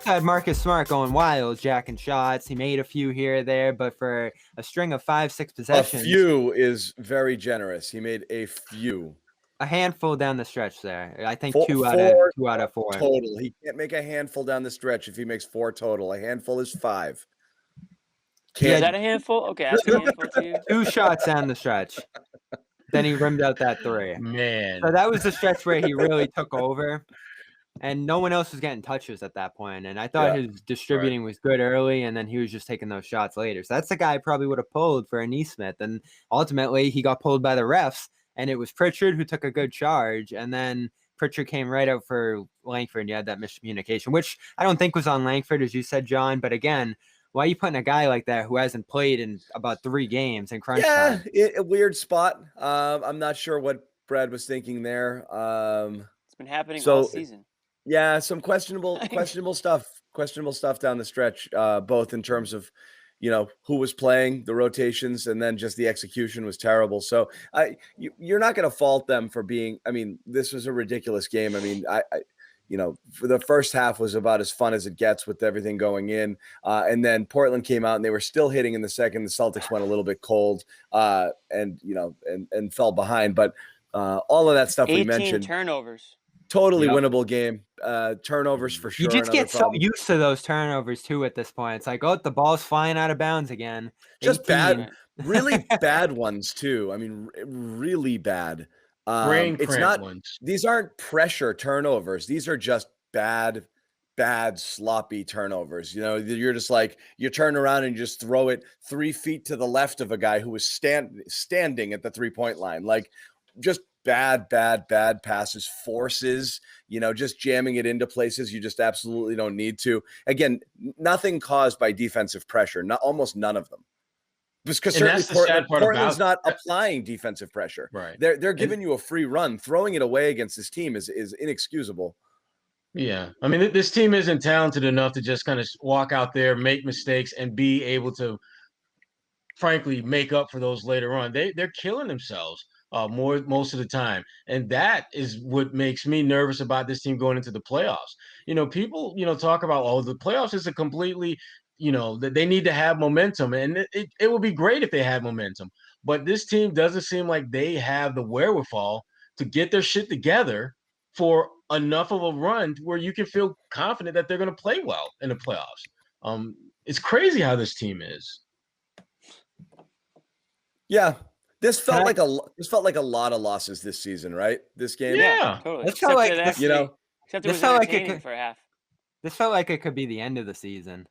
had Marcus Smart going wild, jacking shots. He made a few here or there, but for a string of 5-6 possessions. A few is very generous. He made a few. A handful down the stretch there. I think Four two out of four. total. He can't make a handful down the stretch if he makes 4 total. A handful is 5. Is that a handful? Okay, that's a handful to you. 2 shots down the stretch. Then he rimmed out that 3. Man. So that was the stretch where he really took over. And no one else was getting touches at that point. And I thought his distributing was good early, and then he was just taking those shots later. So that's the guy I probably would have pulled for a Neesmith. And ultimately, he got pulled by the refs, and it was Pritchard who took a good charge. And then Pritchard came right out for Langford, and you had that miscommunication, which I don't think was on Langford, as you said, John. But again, why are you putting a guy like that who hasn't played in about 3 games in crunch time? A weird spot. I'm not sure what Brad was thinking there. It's been happening all season. Yeah, some questionable stuff down the stretch, both in terms of, who was playing, the rotations, and then just the execution was terrible. So you're not going to fault them for being. I mean, this was a ridiculous game. I mean, for the first half was about as fun as it gets with everything going in, and then Portland came out and they were still hitting in the second. The Celtics went a little bit cold, and fell behind. But all of that stuff we mentioned, turnovers. Totally winnable game. Turnovers for sure. You just get so used to those turnovers too at this point. It's like, oh, the ball's flying out of bounds again. Just 18. Really bad ones too. I mean, really bad. It's not ones. These aren't pressure turnovers. These are just bad, sloppy turnovers. You're just like, you turn around and you just throw it 3 feet to the left of a guy who was standing at the 3-point line. Like, just bad passes, forces, just jamming it into places you just absolutely don't need to. Again, nothing caused by defensive pressure, almost none of them. Because certainly Portland's not applying defensive pressure. Right. They're giving you a free run. Throwing it away against this team is inexcusable. Yeah. I mean, this team isn't talented enough to just kind of walk out there, make mistakes, and be able to, frankly, make up for those later on. They're killing themselves. Most of the time. And that is what makes me nervous about this team going into the playoffs. People, talk about, the playoffs is a completely, they need to have momentum. And it would be great if they had momentum. But this team doesn't seem like they have the wherewithal to get their shit together for enough of a run where you can feel confident that they're going to play well in the playoffs. It's crazy how this team is. Yeah. This felt like a lot of losses this season, right? This game, totally. This felt like except it was entertaining for a half. This felt like it could be the end of the season.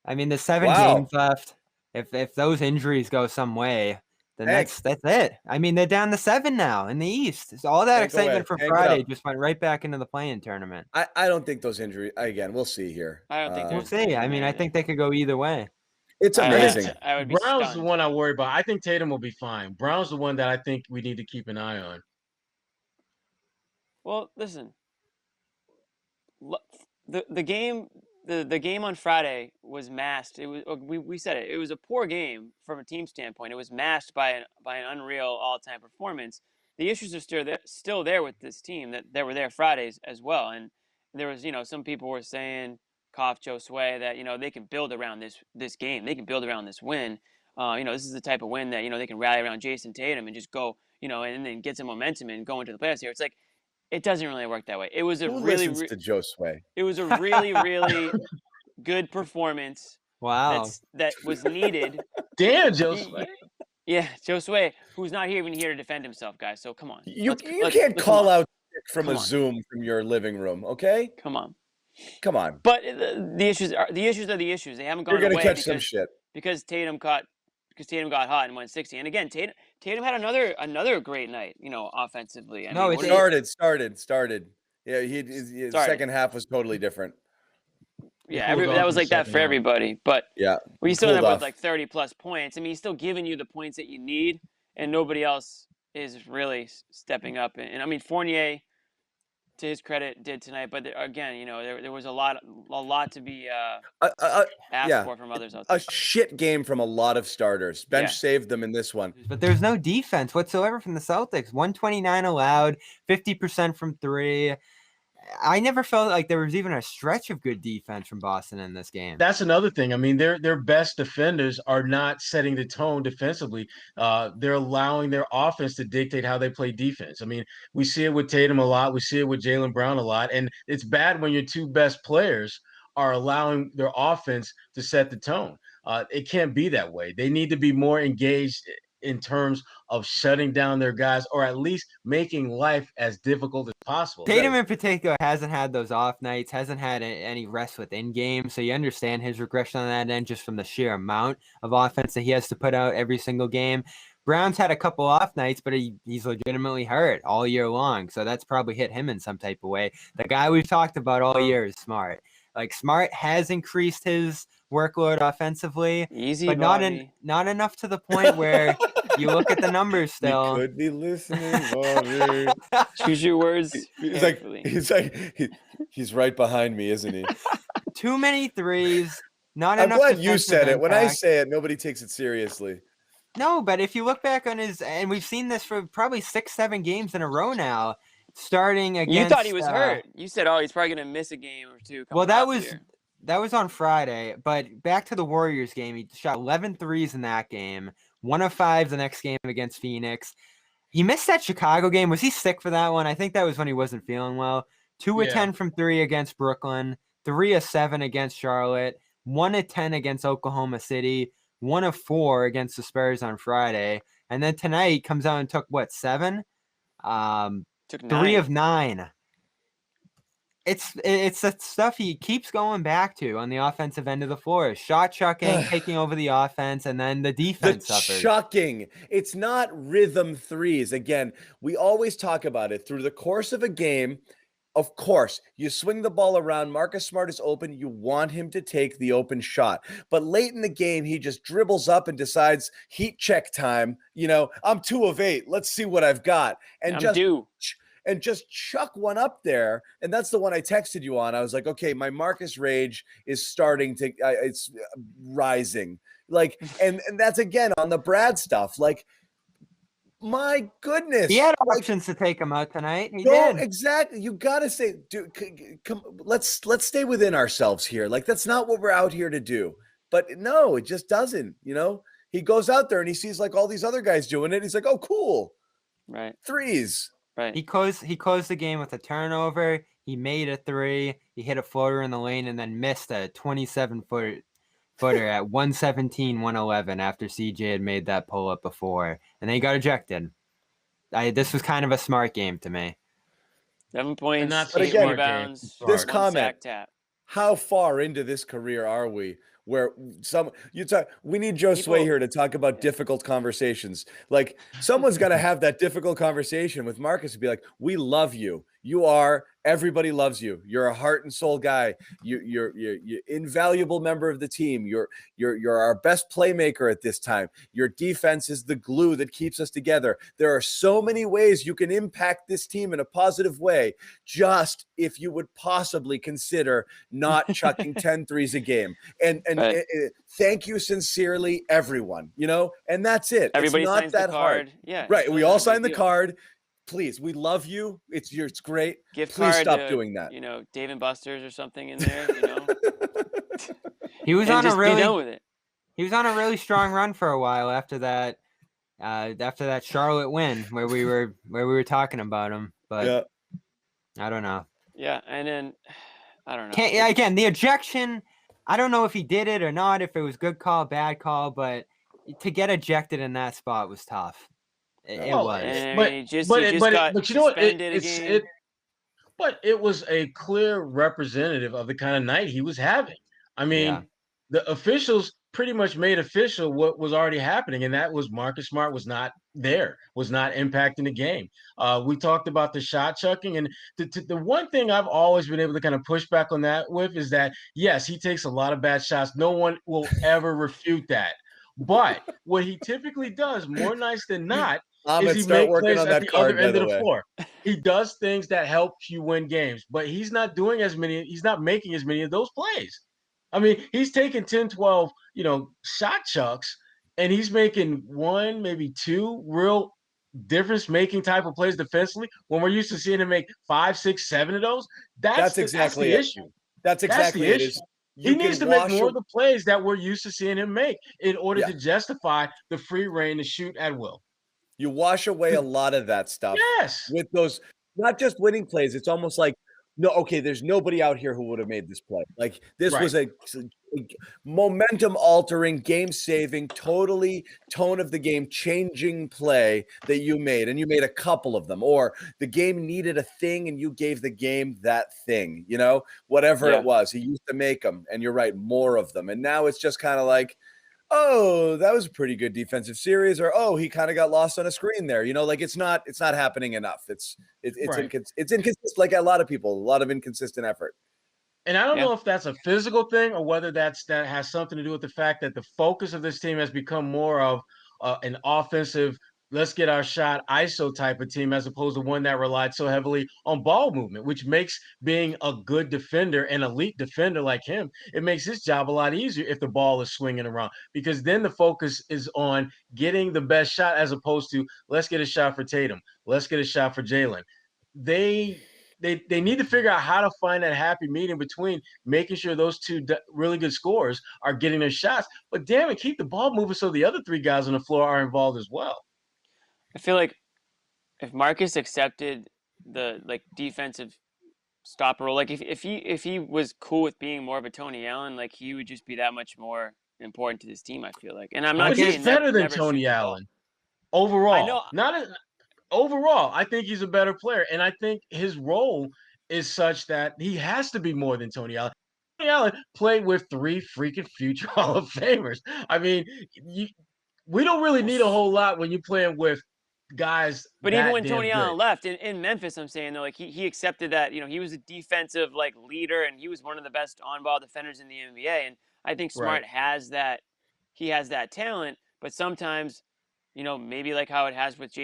I mean, there's 7 games left. If those injuries go some way, then that's it. I mean, they're down to 7 now in the East. So all that excitement for Friday just went right back into the play-in tournament. I don't think those injuries. Again, we'll see here. I don't think we'll see. I mean, I think they could go either way. It's amazing. I would be Brown's stunned. the one I worry about. I think Tatum will be fine. Brown's the one that I think we need to keep an eye on. Well, listen. The game on Friday was masked. It was we said it. It was a poor game from a team standpoint. It was masked by an unreal all-time performance. The issues are still there with this team that were there Fridays as well. And there was, some people were saying, Josue, that they can build around this game. They can build around this win. This is the type of win that they can rally around Jason Tatum and just go, and then get some momentum and go into the playoffs here. It's like it doesn't really work that way. It was to Josue. It was a really really good performance. Wow, that was needed. Damn, Josue. Yeah, Josue, who's not even here to defend himself, guys. So come on, you can't call out from a Zoom from your living room, okay? Come on. But the issues are the issues. They haven't gone away. You're gonna catch some shit because Tatum got hot and won 60. And again, Tatum had another great night, offensively. Started. Yeah, his second half was totally different. Yeah, that was like that for everybody. But we still ended up with like 30 plus points. I mean, he's still giving you the points that you need, and nobody else is really stepping up. And I mean, Fournier, to his credit, did tonight. But again, there was a lot to be asked for from others out there. A shit game from a lot of starters. Bench saved them in this one. But there's no defense whatsoever from the Celtics. 129 allowed, 50% from 3. I never felt like there was even a stretch of good defense from Boston in this game. That's another thing. I mean, their best defenders are not setting the tone defensively. They're allowing their offense to dictate how they play defense. I mean, we see it with Tatum a lot. We see it with Jaylen Brown a lot. And it's bad when your two best players are allowing their offense to set the tone. It can't be that way. They need to be more engaged in terms of shutting down their guys, or at least making life as difficult as possible. Tatum in particular hasn't had those off nights, hasn't had any rest within game, so you understand his regression on that end just from the sheer amount of offense that he has to put out every single game. Brown's had a couple off nights, but he's legitimately hurt all year long, so that's probably hit him in some type of way. The guy we've talked about all year is Smart. Like, Smart has increased his workload offensively, but not enough to the point where you look at the numbers still. You could be listening, Bobby. Choose your words. He's right behind me, isn't he? Too many threes. Not I'm enough. glad you said it. Impact. When I say it, nobody takes it seriously. No, but if you look back on his, and we've seen this for probably 6-7 games in a row now, starting against. You thought he was hurt. You said, "Oh, he's probably going to miss a game or two." Well, that was on Friday. But back to the Warriors game, he shot 11 threes in that game. 1 of 5 the next game against Phoenix. He missed that Chicago game. Was he sick for that one? I think that was when he wasn't feeling well. 2 of 10 from 3 against Brooklyn. 3 of 7 against Charlotte. 1 of 10 against Oklahoma City. 1 of 4 against the Spurs on Friday. And then tonight he comes out and took, 7? Took 9. 3 of 9. It's the stuff he keeps going back to on the offensive end of the floor. Shot chucking, taking over the offense, and then the defense suffers. Chucking. It's not rhythm threes. Again, we always talk about it through the course of a game. Of course, you swing the ball around. Marcus Smart is open. You want him to take the open shot. But late in the game, he just dribbles up and decides heat check time. I'm 2 of 8. Let's see what I've got. And just chuck one up there. And that's the one I texted you on. I was like, okay, my Marcus rage is starting to, it's rising. And that's again on the Brad stuff. My goodness. He had options to take him out tonight. He did. Exactly. You got to say, dude, come, let's stay within ourselves here. That's not what we're out here to do. But no, it just doesn't, He goes out there and he sees all these other guys doing it. He's like, oh, cool. Right. Threes. Right. He closed the game with a turnover. He made a 3. He hit a floater in the lane and then missed a 27-footer at 117-111 after CJ had made that pull-up before. And then he got ejected. This was kind of a Smart game to me. 7 points, but 8 again, rebounds, this 1 comment, sack tap. How far into this career are we? Where we need Joe Sway here to talk about difficult conversations. Someone's got to have that difficult conversation with Marcus and be like, we love you. Everybody loves you. You're a heart and soul guy. You're invaluable member of the team. You're our best playmaker at this time. Your defense is the glue that keeps us together. There are so many ways you can impact this team in a positive way. Just if you would possibly consider not chucking 10 threes a game. And thank you sincerely, everyone. And that's it. Everybody it's not signs that the card. hard. Yeah. Right. We all sign the card. Please, we love you. It's great. Gift Please card stop to, doing that. Dave and Buster's or something in there. He was on a really be done with it. He was on a really strong run for a while after that Charlotte win where we were talking about him. But yeah. I don't know. Yeah, and then I don't know. Again, the ejection. I don't know if he did it or not. If it was good call, bad call, but to get ejected in that spot was tough. It was, but you know what? But it was a clear representative of the kind of night he was having. I mean, the officials pretty much made official what was already happening, and that was Marcus Smart was not there, was not impacting the game. We talked about the shot chucking, and the one thing I've always been able to kind of push back on that with is that, yes, he takes a lot of bad shots. No one will ever refute that. But what he typically does, more nice than not, is he makes plays at the other end of the floor. He does things that help you win games, but he's not doing as many. He's not making as many of those plays. I mean, he's taking 10, 12, shot chucks, and he's making 1, maybe 2 real difference-making type of plays defensively, when we're used to seeing him make 5, 6, 7 of those, that's exactly the it. issue. That's exactly it. Is he needs to make more of the plays that we're used to seeing him make in order to justify the free reign to shoot at will. You wash away a lot of that stuff with those, not just winning plays. It's almost like, no, okay, there's nobody out here who would have made this play. Like this was a momentum altering, game saving, totally tone of the game changing play that you made. And you made a couple of them, or the game needed a thing and you gave the game that thing, you know, whatever it was. He used to make them, and you're right, more of them. And now it's just kind of like, oh, that was a pretty good defensive series, or oh, he kind of got lost on a screen there. You know, like it's not happening enough. It's inconsistent, like a lot of inconsistent effort. And I don't know if that's a physical thing or whether that has something to do with the fact that the focus of this team has become more of an offensive, let's get our shot ISO type of team, as opposed to one that relied so heavily on ball movement, which makes being a good defender, an elite defender like him, it makes his job a lot easier if the ball is swinging around, because then the focus is on getting the best shot as opposed to let's get a shot for Tatum, let's get a shot for Jalen. They need to figure out how to find that happy medium between making sure those two really good scorers are getting their shots, but damn it, keep the ball moving so the other three guys on the floor are involved as well. I feel like if Marcus accepted the defensive stopper role, like if he was cool with being more of a Tony Allen, like he would just be that much more important to this team, I feel like. And I'm not saying he's better than Tony Allen overall. I know. Overall, I think he's a better player, and I think his role is such that he has to be more than Tony Allen. Tony Allen played with 3 freaking future Hall of Famers. I mean, we don't really need a whole lot when you're playing with guys. But even when Tony Allen left in Memphis, I'm saying though, like he accepted that, you know, he was a defensive leader, and he was one of the best on-ball defenders in the NBA. And I think Smart has that. He has that talent, but sometimes, you know, maybe like how it has with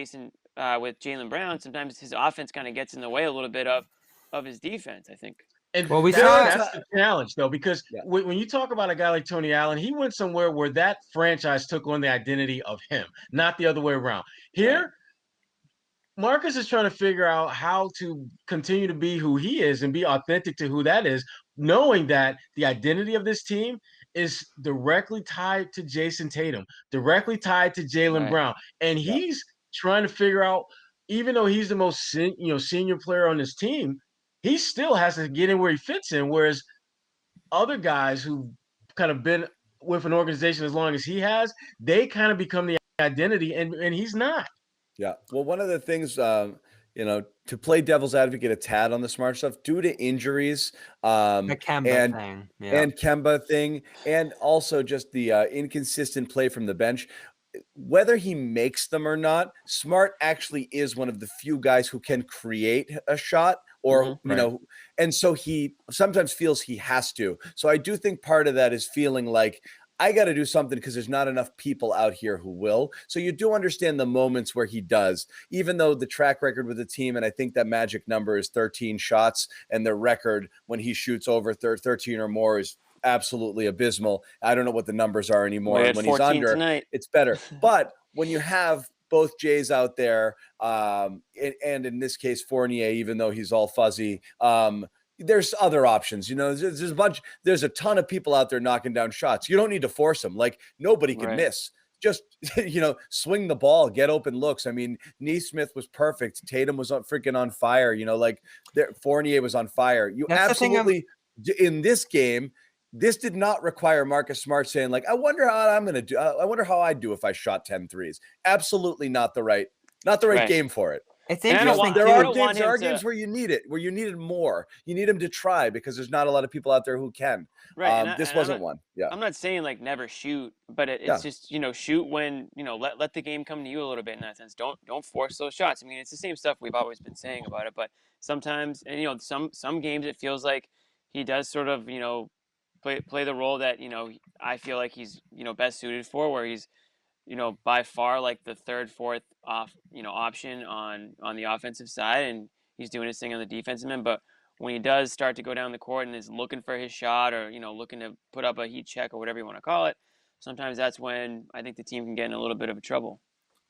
with Jaylen Brown, sometimes his offense kind of gets in the way a little bit of his defense, I think. And that's the challenge, though, because when you talk about a guy like Tony Allen, he went somewhere where that franchise took on the identity of him, not the other way around. Here, Marcus is trying to figure out how to continue to be who he is and be authentic to who that is, knowing that the identity of this team is directly tied to Jason Tatum, directly tied to Jaylen Brown. And he's trying to figure out, even though he's the most senior player on this team, he still has to get in where he fits in. Whereas other guys who kind of been with an organization as long as he has, they kind of become the identity, and he's not. Yeah. Well, one of the things, you know, to play devil's advocate a tad on the Smart stuff, due to injuries, the Kemba thing, and Kemba thing, and also just the inconsistent play from the bench. Whether he makes them or not, Smart actually is one of the few guys who can create a shot, or you know, and so he sometimes feels he has to. So I do think part of that is feeling like, I got to do something because there's not enough people out here who will. So you do understand the moments where he does, even though the track record with the team, and I think that magic number is 13 shots, and the record when he shoots over 13 or more is absolutely abysmal. I don't know what the numbers are anymore. When he's under, tonight, it's better. But when you have both Jays out there, and in this case, Fournier, even though he's all fuzzy, there's other options. You know, there's a ton of people out there knocking down shots. You don't need to force them. Like, nobody can miss. Just, you know, swing the ball, get open looks. I mean, Neesmith was perfect. Tatum was freaking on fire. You know, like Fournier was on fire. You absolutely, in this game, this did not require Marcus Smart saying, like, I wonder how I'm going to do. I wonder how I'd do if I shot 10 threes. Absolutely not the right game for it. It's interesting. There are games where you need it, where you needed more. You need him to try because there's not a lot of people out there who can. Right. This wasn't one. Yeah. I'm not saying like never shoot, but it's just, you know, shoot when, you know, let the game come to you a little bit in that sense. Don't force those shots. I mean, it's the same stuff we've always been saying about it, but sometimes, and you know, some games it feels like he does sort of, you know, play the role that, you know, I feel like he's, you know, best suited for, where he's, you know, by far like the third, fourth option on the offensive side, and he's doing his thing on the defensive end. But when he does start to go down the court and is looking for his shot, or, you know, looking to put up a heat check or whatever you want to call it, sometimes that's when I think the team can get in a little bit of trouble.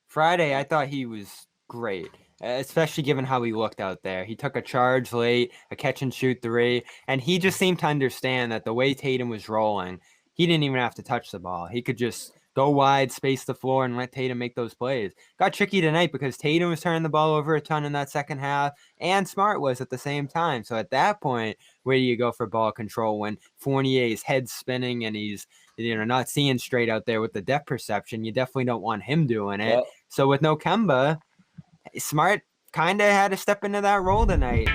Friday, I thought he was great, especially given how he looked out there. He took a charge late, a catch and shoot 3, and he just seemed to understand that the way Tatum was rolling, he didn't even have to touch the ball. He could just go wide, space the floor, and let Tatum make those plays. Got tricky tonight because Tatum was turning the ball over a ton in that second half, and Smart was at the same time. So at that point, where do you go for ball control when Fournier's head spinning and he's not seeing straight out there with the depth perception? You definitely don't want him doing it. So with no Kemba, Smart kind of had to step into that role tonight.